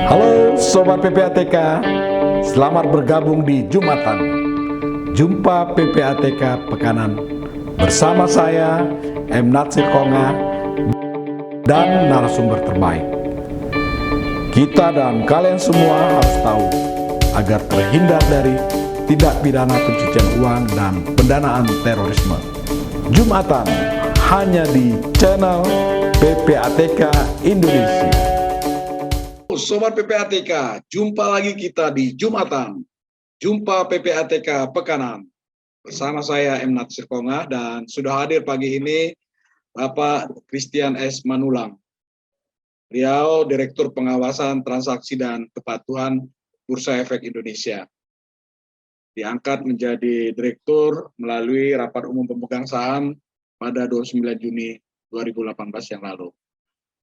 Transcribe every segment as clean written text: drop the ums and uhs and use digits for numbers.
Halo Sobat PPATK, selamat bergabung di Jumatan. Jumpa PPATK Pekanan bersama saya M. Natsir Konga dan narasumber terbaik. Kita dan kalian semua harus tahu agar terhindar dari tindak pidana pencucian uang dan pendanaan terorisme. Jumatan hanya di channel PPATK Indonesia. Sobat PPATK, jumpa lagi kita di Jumatan. Jumpa PPATK Pekanan. Bersama saya M. Natsir Konga dan sudah hadir pagi ini Bapak Christian S. Manulang. Beliau Direktur Pengawasan Transaksi dan Kepatuhan Bursa Efek Indonesia. Diangkat menjadi Direktur melalui Rapat Umum Pemegang Saham pada 29 Juni 2018 yang lalu.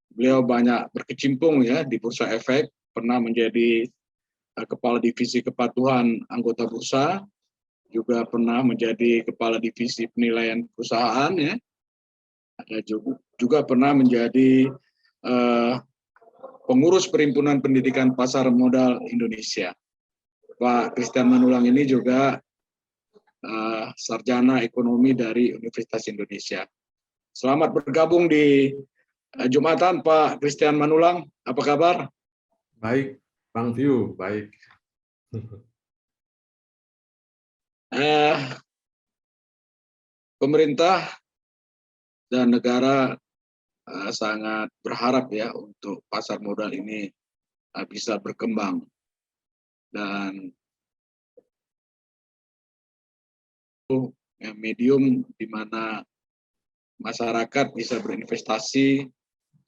Beliau banyak berkecimpung ya di Bursa Efek, pernah menjadi Kepala Divisi Kepatuhan Anggota Bursa, juga pernah menjadi Kepala Divisi Penilaian Perusahaan ya, juga pernah menjadi Pengurus Perhimpunan Pendidikan Pasar Modal Indonesia. Pak Christian Manulang ini juga sarjana ekonomi dari Universitas Indonesia. Selamat bergabung di Jumatan, Pak Christian Manulang. Apa kabar? Baik, Bang View, baik. Pemerintah dan negara sangat berharap ya untuk pasar modal ini bisa berkembang dan medium di mana masyarakat bisa berinvestasi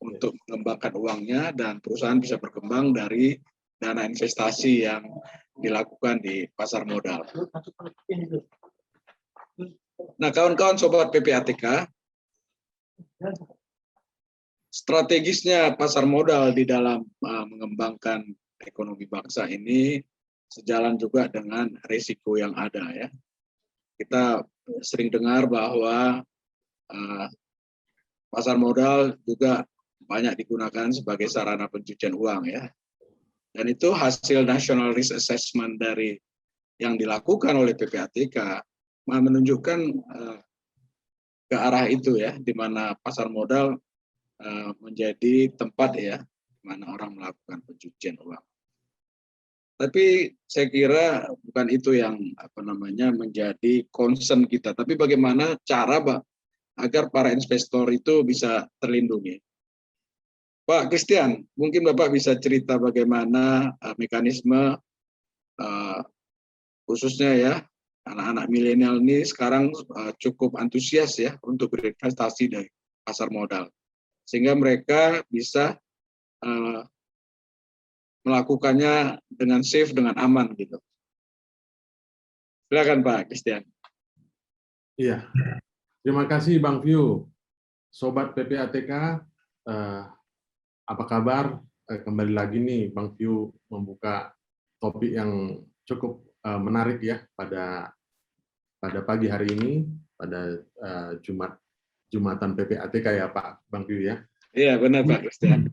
untuk mengembangkan uangnya dan perusahaan bisa berkembang dari dana investasi yang dilakukan di pasar modal. Nah, kawan-kawan Sobat PPATK, strategisnya pasar modal di dalam mengembangkan ekonomi bangsa ini sejalan juga dengan risiko yang ada ya. Kita sering dengar bahwa pasar modal juga banyak digunakan sebagai sarana pencucian uang ya. Dan itu hasil National Risk Assessment dari yang dilakukan oleh PPATK menunjukkan ke arah itu ya, di mana pasar modal menjadi tempat ya, di mana orang melakukan pencucian uang. Tapi saya kira bukan itu yang menjadi concern kita, tapi bagaimana cara agar para investor itu bisa terlindungi. Pak Christian, mungkin Bapak bisa cerita bagaimana mekanisme khususnya ya anak-anak milenial ini sekarang cukup antusias ya untuk berinvestasi di pasar modal, sehingga mereka bisa melakukannya dengan safe, dengan aman gitu. Silakan Pak Christian. Iya, terima kasih Bang View. Sobat PPATK, apa kabar? Kembali lagi nih Bang View membuka topik yang cukup menarik ya pada pagi hari ini, pada Jumatan PPATK ya Pak Bang View ya. Iya benar Pak Christian.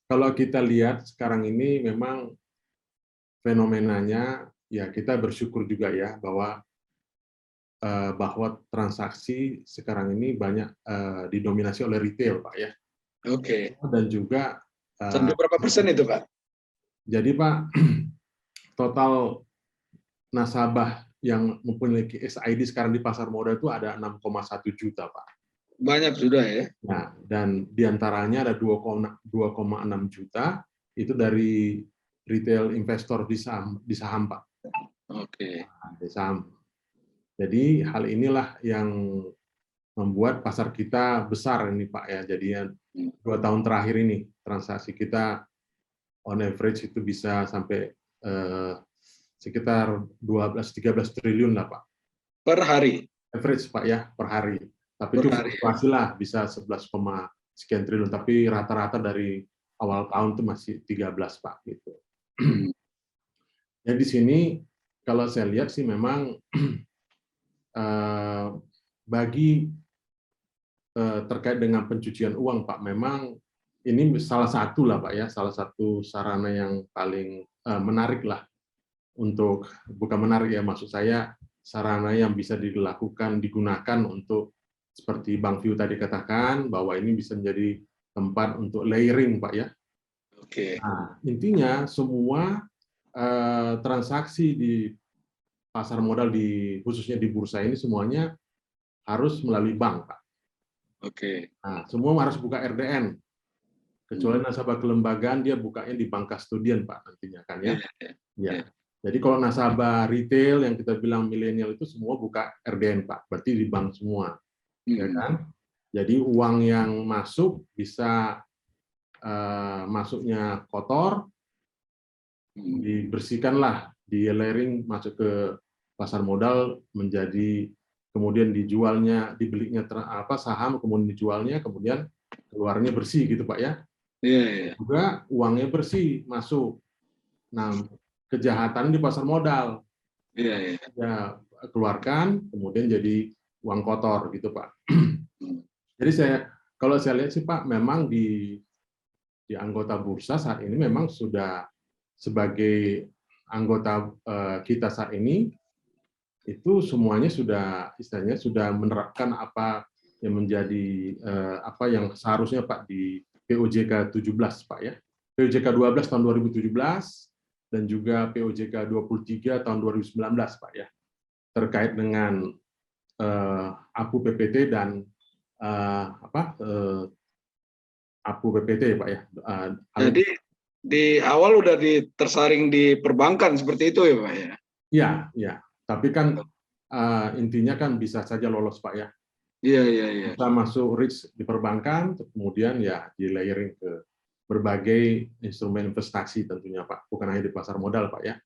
Kalau kita lihat sekarang ini memang fenomenanya ya kita bersyukur juga ya bahwa transaksi sekarang ini banyak didominasi oleh retail Pak ya. Oke. Dan juga sampai berapa persen itu Pak? Jadi Pak, total nasabah yang memiliki SID sekarang di pasar modal itu ada 6,1 juta Pak. Banyak sudah ya. Nah, dan diantaranya ada 2,6 juta itu dari retail investor di saham Pak. Oke. Di saham. Jadi hal inilah yang membuat pasar kita besar ini Pak ya. Jadinya 2 tahun terakhir ini transaksi kita on average itu bisa sampai sekitar 12-13 triliun lah Pak. Per hari? Average Pak ya, per hari. Tapi itu fluktuasi lah, bisa 11, sekian triliun. Tapi rata-rata dari awal tahun itu masih 13 Pak gitu. Jadi di sini kalau saya lihat sih memang bagi terkait dengan pencucian uang Pak, memang ini salah satu lah Pak ya, salah satu sarana yang paling menarik lah untuk, bukan menarik ya, maksud saya sarana yang bisa dilakukan, digunakan untuk seperti Bang View tadi katakan, bahwa ini bisa menjadi tempat untuk layering Pak ya. Oke. Nah, intinya semua transaksi di pasar modal, khususnya di bursa ini semuanya harus melalui bank Pak. Oke. Nah, semua harus buka RDN. Kecuali nasabah kelembagaan dia bukanya di bank kastodian Pak nantinya kan ya. Ya. Jadi kalau nasabah retail yang kita bilang milenial itu semua buka RDN Pak, berarti di bank semua, ya kan? Jadi uang yang masuk bisa masuknya kotor, dibersihkanlah, di layering masuk ke pasar modal menjadi, kemudian dijualnya, dibelinya saham, kemudian dijualnya, kemudian keluarnya bersih gitu Pak ya. Juga uangnya bersih masuk. Nah, kejahatan di pasar modal. Ya, keluarkan, kemudian jadi uang kotor gitu Pak. Jadi kalau saya lihat sih Pak, memang di anggota bursa saat ini memang sudah, sebagai anggota kita saat ini itu semuanya sudah istilahnya sudah menerapkan apa yang menjadi apa yang seharusnya Pak di POJK 17 Pak ya. POJK 12 tahun 2017 dan juga POJK 23 tahun 2019 Pak ya. Terkait dengan APU PPT dan APU PPT Pak ya. Jadi di awal udah tersaring di perbankan seperti itu ya Pak ya? Iya, iya. Tapi kan intinya kan bisa saja lolos Pak ya. Iya. Kita masuk risk di perbankan, kemudian ya di layering ke berbagai instrumen investasi tentunya Pak, bukan hanya di pasar modal Pak ya.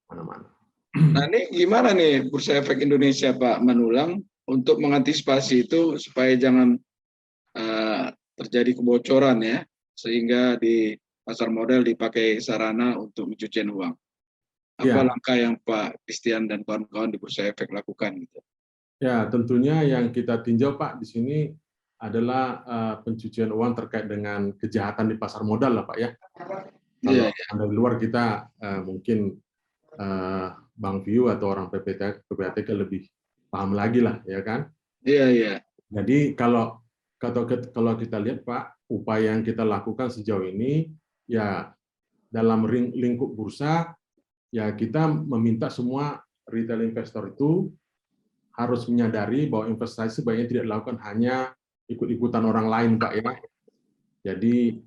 Mana-mana. Nah ini gimana nih Bursa Efek Indonesia Pak Manulang untuk mengantisipasi itu supaya jangan terjadi kebocoran ya, sehingga di pasar modal dipakai sarana untuk pencucian uang. Apa langkah yang Pak Christian dan kawan-kawan di Bursa Efek lakukan gitu? Ya, tentunya yang kita tinjau Pak di sini adalah pencucian uang terkait dengan kejahatan di pasar modal lah Pak ya. Kalau dari luar kita mungkin Bang View atau orang PPATK lebih paham lagi lah ya kan. Iya. Jadi kalau kita lihat Pak, upaya yang kita lakukan sejauh ini ya dalam lingkup bursa ya, kita meminta semua retail investor itu harus menyadari bahwa investasi sebaiknya tidak dilakukan hanya ikut-ikutan orang lain Pak ya. Jadi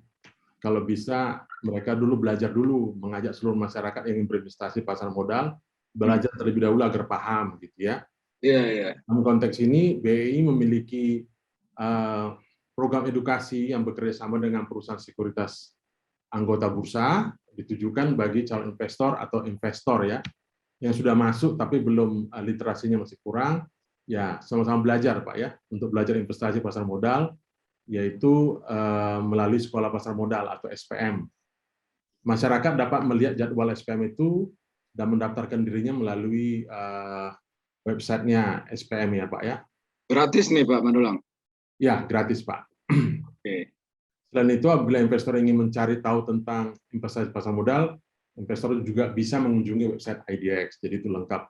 kalau bisa mereka dulu belajar dulu, mengajak seluruh masyarakat yang ingin berinvestasi pasar modal belajar terlebih dahulu agar paham gitu ya. Iya. Dalam konteks ini BEI memiliki program edukasi yang bekerja sama dengan perusahaan sekuritas anggota bursa, ditujukan bagi calon investor atau investor ya yang sudah masuk tapi belum literasinya masih kurang, ya sama-sama belajar Pak ya untuk belajar investasi pasar modal, yaitu melalui sekolah pasar modal atau SPM. Masyarakat dapat melihat jadwal SPM itu dan mendaftarkan dirinya melalui websitenya SPM ya Pak ya. Gratis nih Pak Manulang? Ya, gratis Pak. Oke. Selain itu, apabila investor ingin mencari tahu tentang investasi pasar modal, investor juga bisa mengunjungi website IDX. Jadi itu lengkap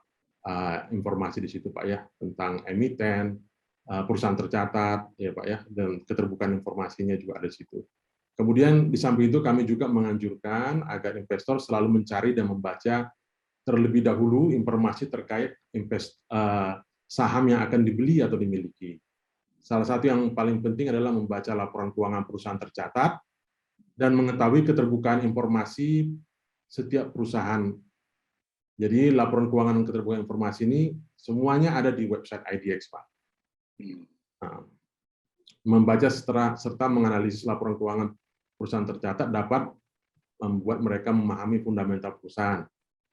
informasi di situ Pak ya, tentang emiten, perusahaan tercatat ya Pak ya, dan keterbukaan informasinya juga ada di situ. Kemudian di samping itu kami juga menganjurkan agar investor selalu mencari dan membaca terlebih dahulu informasi terkait saham yang akan dibeli atau dimiliki. Salah satu yang paling penting adalah membaca laporan keuangan perusahaan tercatat dan mengetahui keterbukaan informasi setiap perusahaan. Jadi laporan keuangan dan keterbukaan informasi ini semuanya ada di website IDX, Pak. Nah, membaca serta menganalisis laporan keuangan perusahaan tercatat dapat membuat mereka memahami fundamental perusahaan.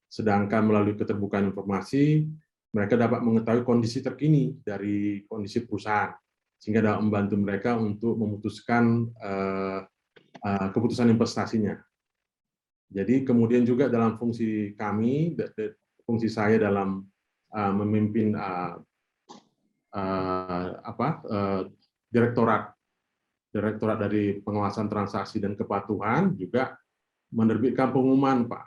Sedangkan melalui keterbukaan informasi, mereka dapat mengetahui kondisi terkini dari kondisi perusahaan, sehingga dapat membantu mereka untuk memutuskan keputusan investasinya. Jadi kemudian juga dalam fungsi kami, fungsi saya dalam memimpin direktorat Direktorat dari Pengawasan Transaksi dan Kepatuhan juga menerbitkan pengumuman, Pak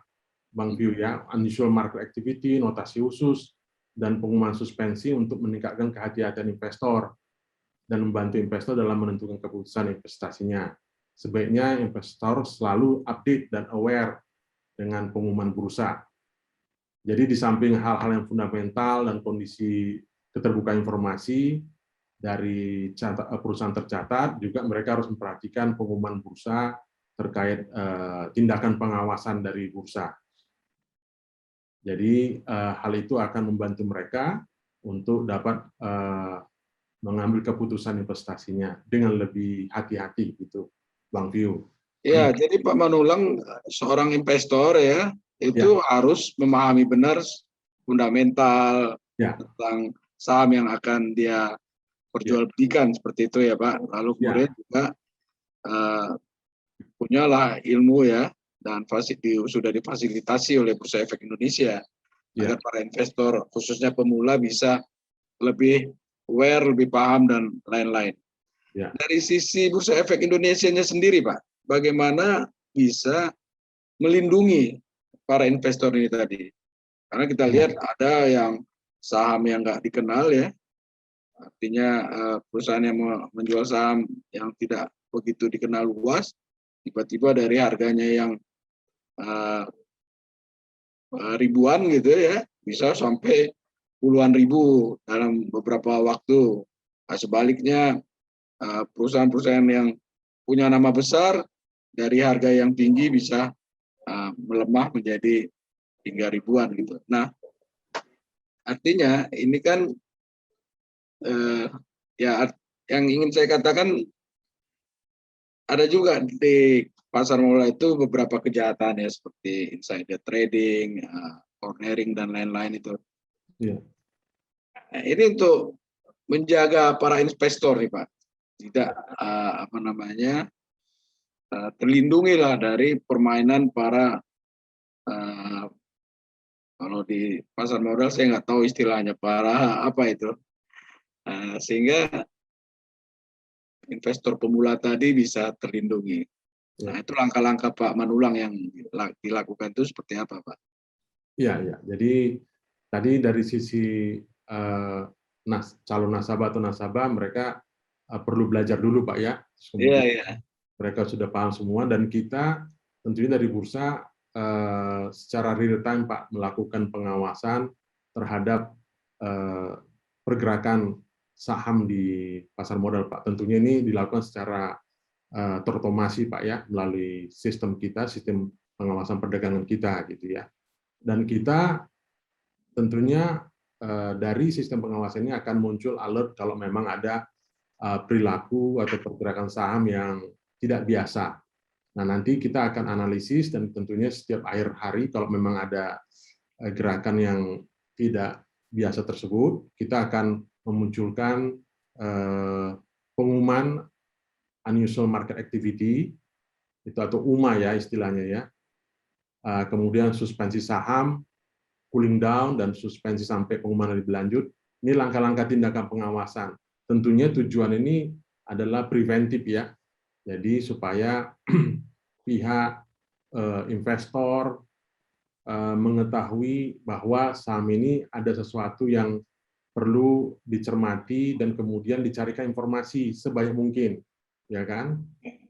Bang View ya, unusual market activity, notasi khusus, dan pengumuman suspensi untuk meningkatkan kehati-hatian investor dan membantu investor dalam menentukan keputusan investasinya. Sebaiknya investor selalu update dan aware dengan pengumuman bursa. Jadi di samping hal-hal yang fundamental dan kondisi keterbukaan informasi dari perusahaan tercatat, juga mereka harus memperhatikan pengumuman bursa terkait tindakan pengawasan dari bursa. Jadi hal itu akan membantu mereka untuk dapat mengambil keputusan investasinya dengan lebih hati-hati, gitu, Bang View. Ya, jadi Pak Manulang seorang investor ya, itu harus memahami benar fundamental tentang saham yang akan dia perjualbelikan seperti itu ya Pak. Lalu kemudian juga punyalah ilmu ya, dan sudah difasilitasi oleh Bursa Efek Indonesia agar para investor khususnya pemula bisa lebih aware, lebih paham dan lain-lain. Dari sisi Bursa Efek Indonesia-nya sendiri Pak, bagaimana bisa melindungi para investor ini tadi? Karena kita lihat ada yang saham yang nggak dikenal ya, artinya perusahaan yang menjual saham yang tidak begitu dikenal luas, tiba-tiba dari harganya yang ribuan gitu ya, bisa sampai puluhan ribu dalam beberapa waktu. Nah, sebaliknya perusahaan-perusahaan yang punya nama besar dari harga yang tinggi bisa melemah menjadi hingga ribuan gitu. Nah, artinya ini kan ya yang ingin saya katakan, ada juga di pasar modal itu beberapa kejahatan ya, seperti insider trading, cornering dan lain-lain itu. Nah, ini untuk menjaga para investor nih Pak, tidak terlindungi lah dari permainan para kalau di pasar modal saya nggak tahu istilahnya, para apa itu, sehingga investor pemula tadi bisa terlindungi. Nah, itu langkah-langkah Pak Manulang yang dilakukan itu seperti apa, Pak? Iya. Jadi tadi dari sisi calon nasabah atau nasabah, mereka perlu belajar dulu, Pak ya. Iya. Mereka sudah paham semua, dan kita tentunya dari bursa secara real time, Pak, melakukan pengawasan terhadap pergerakan saham di pasar modal, Pak. Tentunya ini dilakukan secara terotomasi, Pak ya, melalui sistem kita, sistem pengawasan perdagangan kita, gitu ya. Dan kita tentunya dari sistem pengawasan ini akan muncul alert kalau memang ada perilaku atau pergerakan saham yang tidak biasa. Nah, nanti kita akan analisis, dan tentunya setiap akhir hari kalau memang ada gerakan yang tidak biasa tersebut, kita akan memunculkan pengumuman unusual market activity, itu atau UMA ya istilahnya ya. Kemudian suspensi saham, cooling down, dan suspensi sampai pengumuman lebih lanjut. Ini langkah-langkah tindakan pengawasan. Tentunya tujuan ini adalah preventif ya. Jadi supaya pihak investor mengetahui bahwa saham ini ada sesuatu yang perlu dicermati dan kemudian dicarikan informasi sebanyak mungkin, ya kan?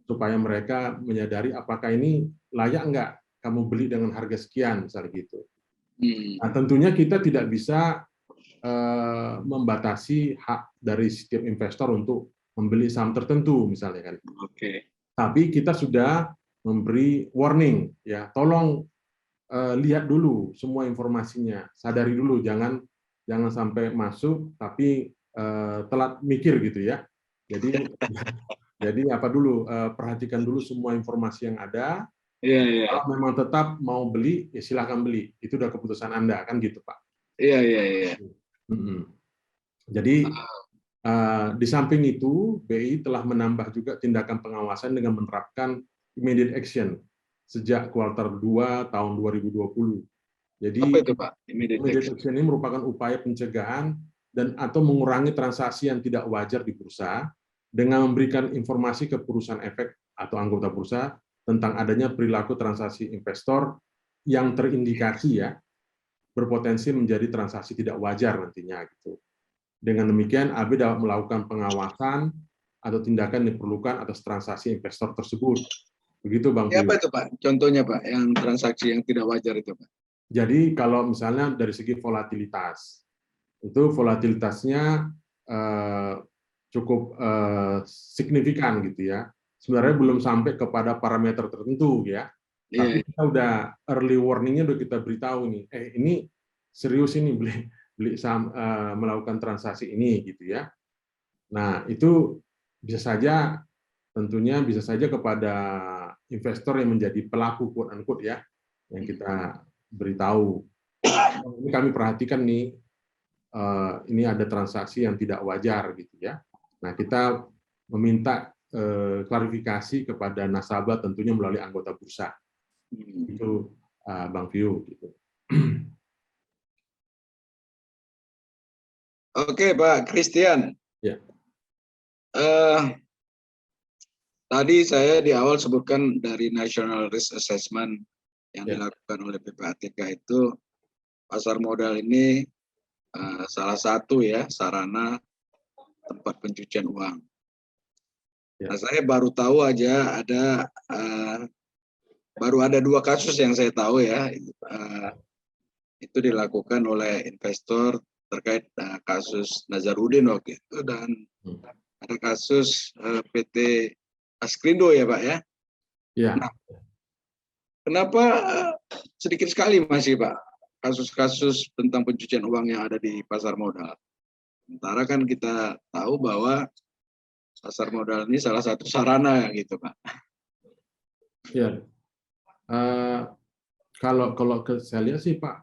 Supaya mereka menyadari apakah ini layak nggak kamu beli dengan harga sekian, misalnya gitu. Nah, tentunya kita tidak bisa membatasi hak dari setiap investor untuk membeli saham tertentu, misalnya kan. Tapi kita sudah memberi warning, ya, tolong lihat dulu semua informasinya, sadari dulu, jangan sampai masuk tapi telat mikir gitu ya. Jadi apa dulu, perhatikan dulu semua informasi yang ada. Kalau memang tetap mau beli, ya silakan beli. Itu udah keputusan Anda, kan gitu, Pak. Iya. Jadi di samping itu, BI telah menambah juga tindakan pengawasan dengan menerapkan immediate action sejak kuartal 2 tahun 2020. Jadi apa itu, Pak? Immediate action ini merupakan upaya pencegahan dan atau mengurangi transaksi yang tidak wajar di bursa dengan memberikan informasi ke perusahaan efek atau anggota bursa tentang adanya perilaku transaksi investor yang terindikasi ya berpotensi menjadi transaksi tidak wajar nantinya gitu. Dengan demikian, AB dapat melakukan pengawasan atau tindakan yang diperlukan atas transaksi investor tersebut. Begitu Bang Vio. Apa itu Pak? Contohnya Pak, yang transaksi yang tidak wajar itu Pak. Jadi kalau misalnya dari segi volatilitas, itu volatilitasnya cukup signifikan gitu ya. Sebenarnya belum sampai kepada parameter tertentu ya. Tapi kita udah early warning-nya udah kita beritahu nih, ini serius ini beli saham, melakukan transaksi ini gitu ya. Nah, itu bisa saja tentunya bisa saja kepada investor yang menjadi pelaku quote unquote ya yang kita beritahu. Ini kami perhatikan nih ini ada transaksi yang tidak wajar gitu ya. Nah, kita meminta klarifikasi kepada nasabah tentunya melalui anggota bursa. Itu Bang Vio gitu. Oke Pak Christian. Ya. Tadi saya di awal sebutkan dari National Risk Assessment yang dilakukan oleh PPATK itu pasar modal ini salah satu ya sarana tempat pencucian uang. Nah, saya baru tahu aja baru ada 2 kasus yang saya tahu ya, itu dilakukan oleh investor terkait kasus Nazarudin waktu itu, dan ada kasus PT Askrindo ya Pak ya. Ya. Nah, kenapa sedikit sekali masih Pak kasus-kasus tentang pencucian uang yang ada di pasar modal? Sementara kan kita tahu bahwa pasar modal ini salah satu sarana gitu Pak. Ya. Kalau saya lihat sih Pak,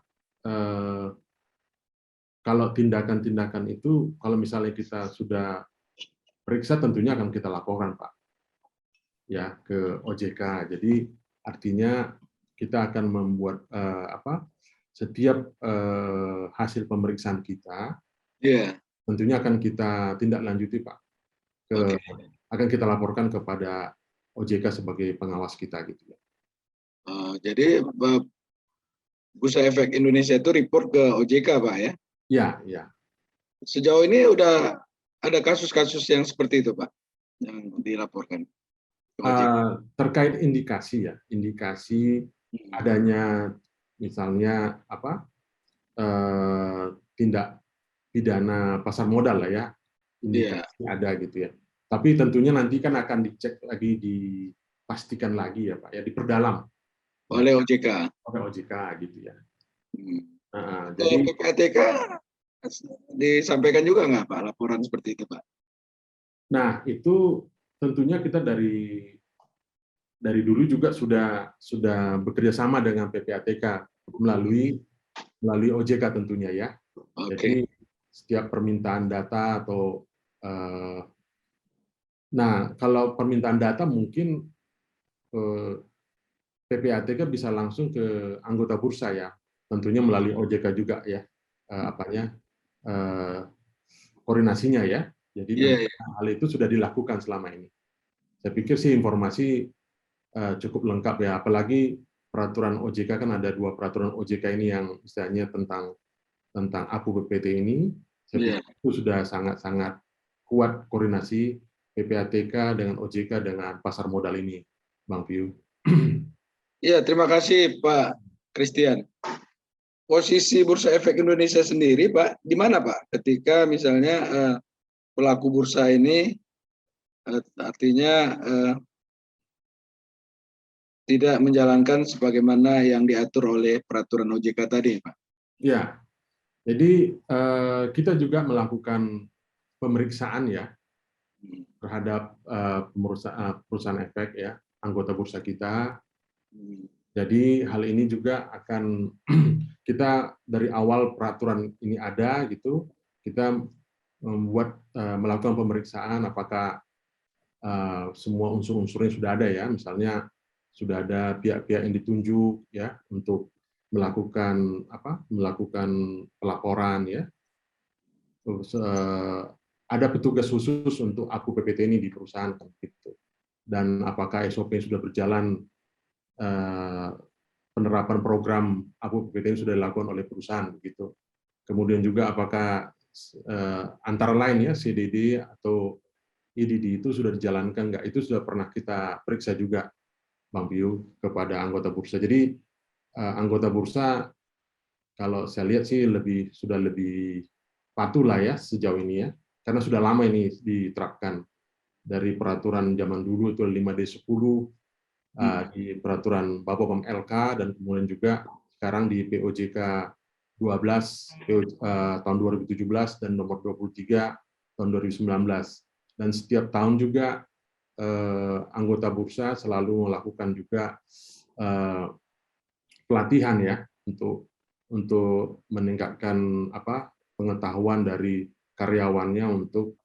kalau tindakan-tindakan itu kalau misalnya kita sudah periksa tentunya akan kita laporkan Pak ya ke OJK. Jadi artinya kita akan membuat setiap hasil pemeriksaan kita tentunya akan kita tindak lanjuti Pak. Akan kita laporkan kepada OJK sebagai pengawas kita gitu ya. Jadi Bursa Efek Indonesia itu report ke OJK Pak ya? Ya, ya. Sejauh ini udah ada kasus-kasus yang seperti itu Pak yang dilaporkan ke OJK? Terkait indikasi ya, indikasi adanya misalnya tindak pidana pasar modal lah ya, indikasi ada gitu ya. Tapi tentunya nanti kan akan dicek lagi, dipastikan lagi ya Pak ya, diperdalam oleh OJK. Oleh OJK gitu ya. Jadi PPATK disampaikan juga nggak Pak laporan seperti itu Pak? Nah itu tentunya kita dari dulu juga sudah bekerja sama dengan PPATK melalui OJK tentunya ya. Jadi setiap permintaan data atau nah kalau permintaan data mungkin PPATK bisa langsung ke anggota bursa ya, tentunya melalui OJK juga ya, koordinasinya ya. Jadi hal itu sudah dilakukan selama ini. Saya pikir sih informasi cukup lengkap ya, apalagi peraturan OJK kan ada 2 peraturan OJK ini yang istilahnya tentang APU BPT ini. Saya pikir itu sudah sangat-sangat kuat koordinasi PPATK dengan OJK dengan pasar modal ini, Bang Vio. Iya, terima kasih Pak Christian. Posisi Bursa Efek Indonesia sendiri Pak, di mana Pak ketika misalnya pelaku bursa ini artinya tidak menjalankan sebagaimana yang diatur oleh peraturan OJK tadi Pak? Ya, jadi kita juga melakukan pemeriksaan ya terhadap perusahaan efek ya, anggota bursa kita. Jadi hal ini juga akan kita dari awal peraturan ini ada gitu, kita melakukan pemeriksaan apakah semua unsur-unsurnya sudah ada ya, misalnya sudah ada pihak-pihak yang ditunjuk ya untuk melakukan pelaporan ya. Terus ada petugas khusus untuk aku PPT ini di perusahaan kan gitu. Dan apakah SOP sudah berjalan, penerapan program aku PPT ini sudah dilakukan oleh perusahaan gitu. Kemudian juga apakah antara lain ya CDD atau IDD itu sudah dijalankan nggak, itu sudah pernah kita periksa juga Bang Piu kepada anggota bursa. Jadi anggota bursa kalau saya lihat sih sudah lebih patuh lah ya sejauh ini ya, karena sudah lama ini diterapkan dari peraturan zaman dulu itu 5D10, di peraturan Bapom LK, dan kemudian juga sekarang di POJK 12 tahun 2017 dan nomor 23 tahun 2019. Dan setiap tahun juga anggota bursa selalu melakukan juga pelatihan ya untuk meningkatkan pengetahuan dari karyawannya untuk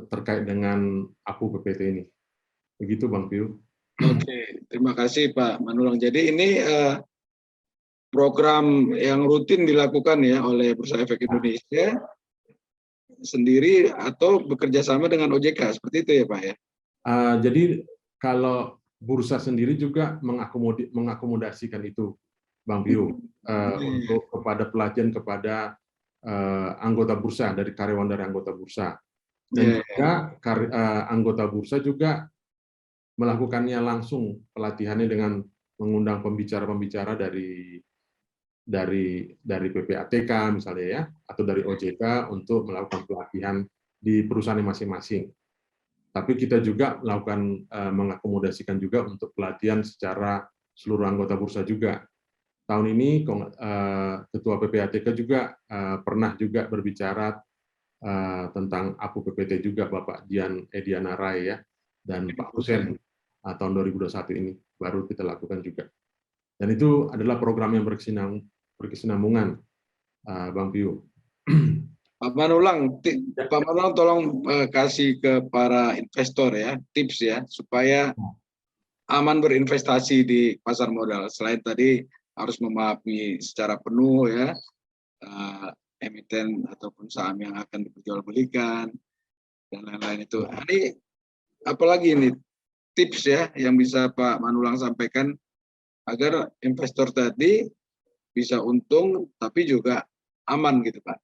terkait dengan APU PPT ini. Begitu Bang Piu. Oke, terima kasih Pak Manulang. Jadi ini program yang rutin dilakukan ya oleh Bursa Efek Indonesia sendiri atau bekerja sama dengan OJK, seperti itu ya Pak ya? Jadi kalau bursa sendiri juga mengakomodasikan itu, Bang Piu, untuk kepada pelatihan kepada anggota bursa, dari karyawan dari anggota bursa. Dan juga anggota bursa juga melakukannya langsung pelatihannya dengan mengundang pembicara-pembicara dari PPATK misalnya ya, atau dari OJK untuk melakukan pelatihan di perusahaan masing-masing. Tapi kita juga melakukan mengakomodasikan juga untuk pelatihan secara seluruh anggota bursa juga. Tahun ini Ketua PPATK juga pernah juga berbicara tentang APU PPT juga, Bapak Dian Ediana Rai ya, dan Pak Husen tahun 2021 ini baru kita lakukan juga. Dan itu adalah program yang berkesinambungan, Bang Piu. Pak Manulang tolong kasih ke para investor ya tips ya supaya aman berinvestasi di pasar modal. Selain tadi harus memahami secara penuh ya emiten ataupun saham yang akan diperjualbelikan dan lain-lain itu. Ini apalagi ini tips ya yang bisa Pak Manulang sampaikan agar investor tadi bisa untung tapi juga aman gitu Pak.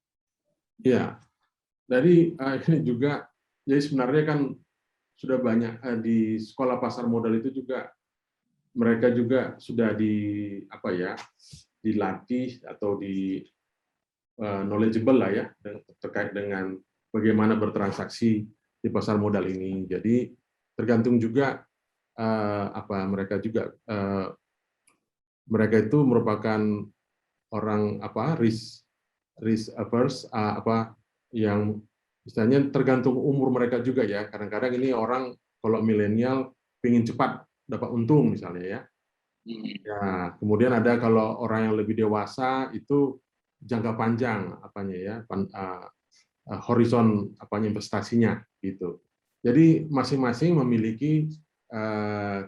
Ya, dari ini juga, jadi sebenarnya kan sudah banyak di sekolah pasar modal itu juga mereka juga sudah dilatih atau knowledgeable lah ya terkait dengan bagaimana bertransaksi di pasar modal ini. Jadi tergantung juga mereka itu merupakan orang risk averse, yang misalnya tergantung umur mereka juga ya. Kadang-kadang ini orang kalau milenial ingin cepat dapat untung misalnya ya. Ya, kemudian ada kalau orang yang lebih dewasa itu jangka panjang horizon investasinya gitu. Jadi masing-masing memiliki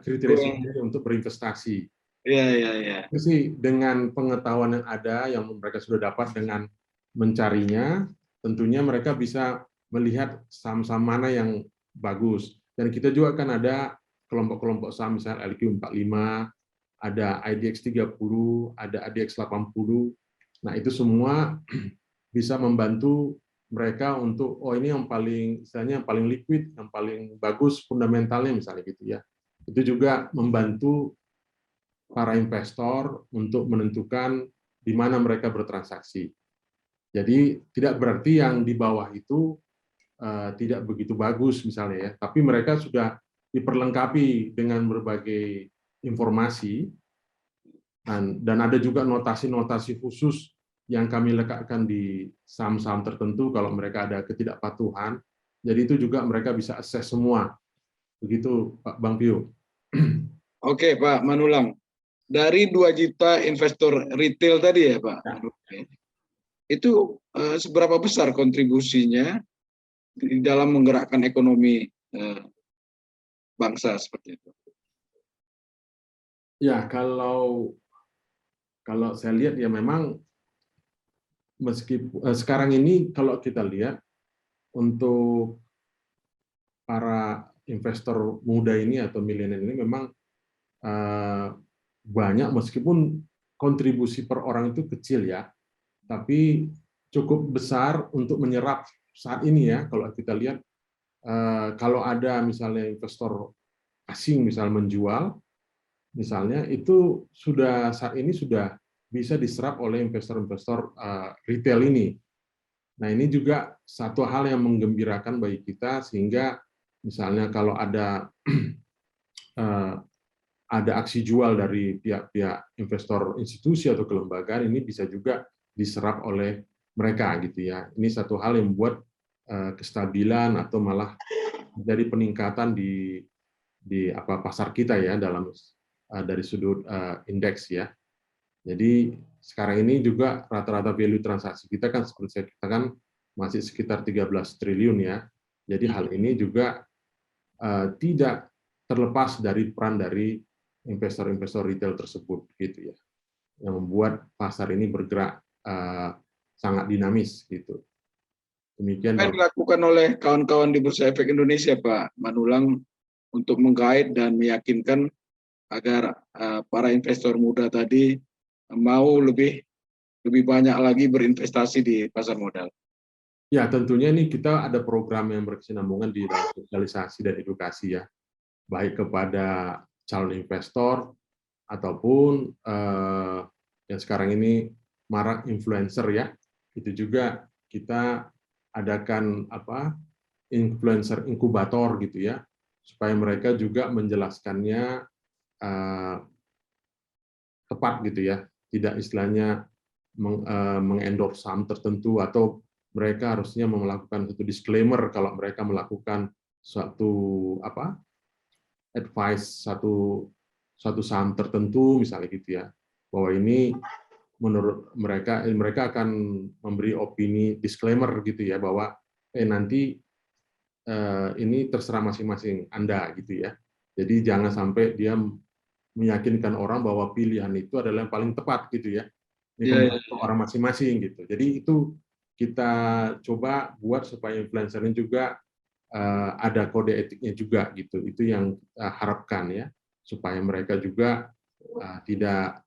kriteria sendiri untuk berinvestasi. Iya. Itu sih dengan pengetahuan yang ada yang mereka sudah dapat dengan mencarinya, tentunya mereka bisa melihat saham-saham mana yang bagus. Dan kita juga kan ada kelompok-kelompok saham, misalnya LQ45, ada IDX 30, ada ADX 80. Nah, itu semua bisa membantu mereka untuk ini yang paling liquid, yang paling bagus fundamentalnya misalnya gitu ya. Itu juga membantu para investor untuk menentukan di mana mereka bertransaksi. Jadi tidak berarti yang di bawah itu tidak begitu bagus misalnya ya, tapi mereka sudah diperlengkapi dengan berbagai informasi, dan ada juga notasi-notasi khusus yang kami letakkan di saham-saham tertentu kalau mereka ada ketidakpatuhan. Jadi itu juga mereka bisa akses semua. Begitu Pak Bang Pio. Oke Pak Manulang. Dari 2 juta investor retail tadi ya Pak, itu seberapa besar kontribusinya di dalam menggerakkan ekonomi bangsa seperti itu? Ya, kalau saya lihat ya memang meskipun sekarang ini kalau kita lihat untuk para investor muda ini atau milenial ini memang banyak, meskipun kontribusi per orang itu kecil ya, tapi cukup besar untuk menyerap saat ini ya. Kalau kita lihat, kalau ada misalnya investor asing misal menjual, misalnya itu sudah saat ini sudah bisa diserap oleh investor-investor retail ini. Nah, ini juga satu hal yang menggembirakan bagi kita, sehingga misalnya kalau ada ada aksi jual dari pihak-pihak investor institusi atau kelembagaan, ini bisa juga diserap oleh mereka gitu ya. Ini satu hal yang membuat kestabilan atau malah dari peningkatan di pasar kita ya, dalam dari sudut indeks ya. Jadi sekarang ini juga rata-rata value transaksi kita kan seperti saya katakan masih sekitar 13 triliun ya. Jadi hal ini juga tidak terlepas dari peran dari investor-investor retail tersebut gitu ya, yang membuat pasar ini bergerak sangat dinamis gitu. Demikian Apa yang dilakukan oleh kawan-kawan di Bursa Efek Indonesia, Pak Manulang, untuk menggait dan meyakinkan agar para investor muda tadi mau lebih banyak lagi berinvestasi di pasar modal? Ya, tentunya ini kita ada program yang berkesinambungan di dalam sosialisasi dan edukasi ya, baik kepada calon investor ataupun yang sekarang ini marak influencer ya. Itu juga kita adakan influencer inkubator gitu ya, supaya mereka juga menjelaskannya tepat gitu ya, tidak istilahnya mengendorse saham tertentu, atau mereka harusnya melakukan satu disclaimer kalau mereka melakukan suatu advice satu saham tertentu misalnya gitu ya, bahwa ini menurut mereka akan memberi opini disclaimer gitu ya, bahwa nanti ini terserah masing-masing Anda gitu ya. Jadi jangan sampai dia meyakinkan orang bahwa pilihan itu adalah yang paling tepat gitu ya. Ini kembali ke orang masing-masing gitu. Jadi itu kita coba buat supaya influencer ini juga ada kode etiknya juga gitu. Itu yang kita harapkan ya, supaya mereka juga tidak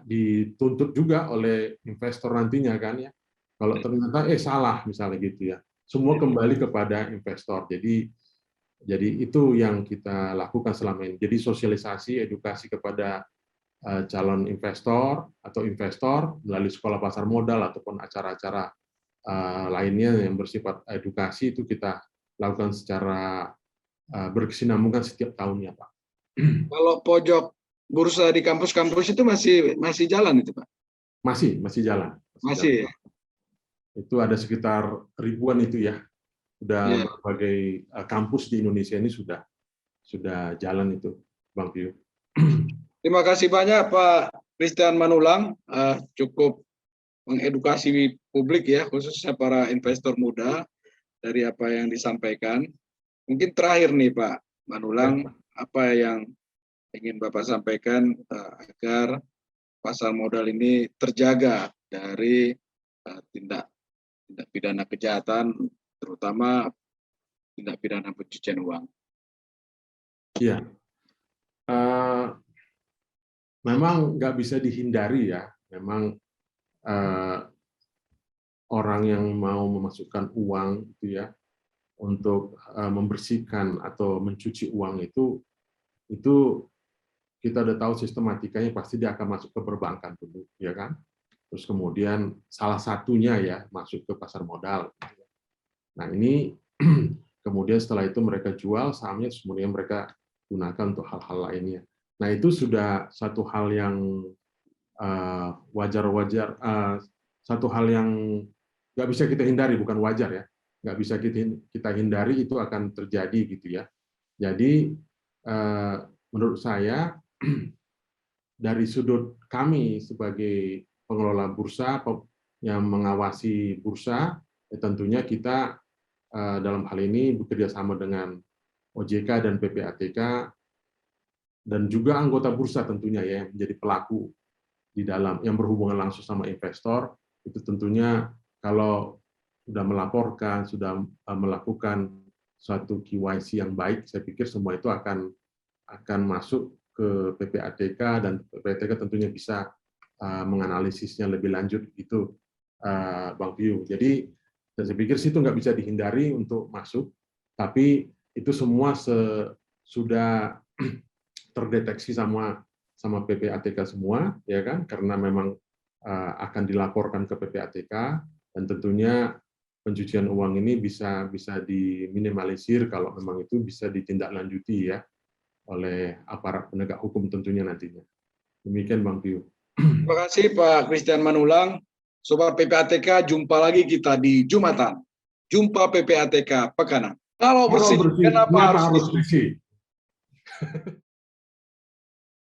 dituntut juga oleh investor nantinya kan ya. Kalau ternyata salah misalnya gitu ya. Semua kembali kepada investor. Jadi itu yang kita lakukan selama ini. Jadi sosialisasi, edukasi kepada calon investor atau investor melalui sekolah pasar modal ataupun acara-acara lainnya yang bersifat edukasi, itu kita lakukan secara berkesinambungan setiap tahunnya, Pak. Kalau pojok bursa di kampus-kampus itu masih jalan itu, Pak? Masih jalan. Masih. Jalan. Itu ada sekitar ribuan itu ya. Sudah berbagai kampus di Indonesia ini sudah jalan itu, Bang Pio. Terima kasih banyak Pak Christian Manulang, cukup mengedukasi publik ya, khususnya para investor muda dari apa yang disampaikan. Mungkin terakhir nih Pak Manulang, apa yang ingin Bapak sampaikan agar pasar modal ini terjaga dari tindak pidana kejahatan, terutama tindak pidana pencucian uang? Iya. Memang nggak bisa dihindari ya, memang orang yang mau memasukkan uang itu ya untuk membersihkan atau mencuci uang itu kita udah tahu sistematikanya, pasti dia akan masuk ke perbankan dulu, ya kan? Terus kemudian salah satunya ya masuk ke pasar modal. Nah ini kemudian setelah itu mereka jual sahamnya, kemudian mereka gunakan untuk hal-hal lainnya. Nah itu sudah satu hal yang wajar-wajar, satu hal yang nggak bisa kita hindari, bukan wajar ya, nggak bisa kita hindari, itu akan terjadi gitu ya. Jadi menurut saya dari sudut kami sebagai pengelola bursa yang mengawasi bursa, tentunya kita dalam hal ini bekerja sama dengan OJK dan PPATK dan juga anggota bursa tentunya ya, yang menjadi pelaku di dalam yang berhubungan langsung sama investor. Itu tentunya kalau melaporkan, sudah melakukan suatu KYC yang baik, saya pikir semua itu akan masuk ke PPATK, dan PPATK tentunya bisa menganalisisnya lebih lanjut itu, Bang View. Jadi saya pikir situ nggak bisa dihindari untuk masuk, tapi itu semua sudah terdeteksi sama PPATK semua, ya kan? Karena memang akan dilaporkan ke PPATK, dan tentunya pencucian uang ini bisa diminimalisir kalau memang itu bisa ditindaklanjuti ya oleh aparat penegak hukum tentunya nantinya. Demikian Bang Piu. Terima kasih Pak Christian Manulang. Sobat PPATK, jumpa lagi kita di Jumatan. Jumpa PPATK Pekanan. Kalau bersih, kenapa harus bersih?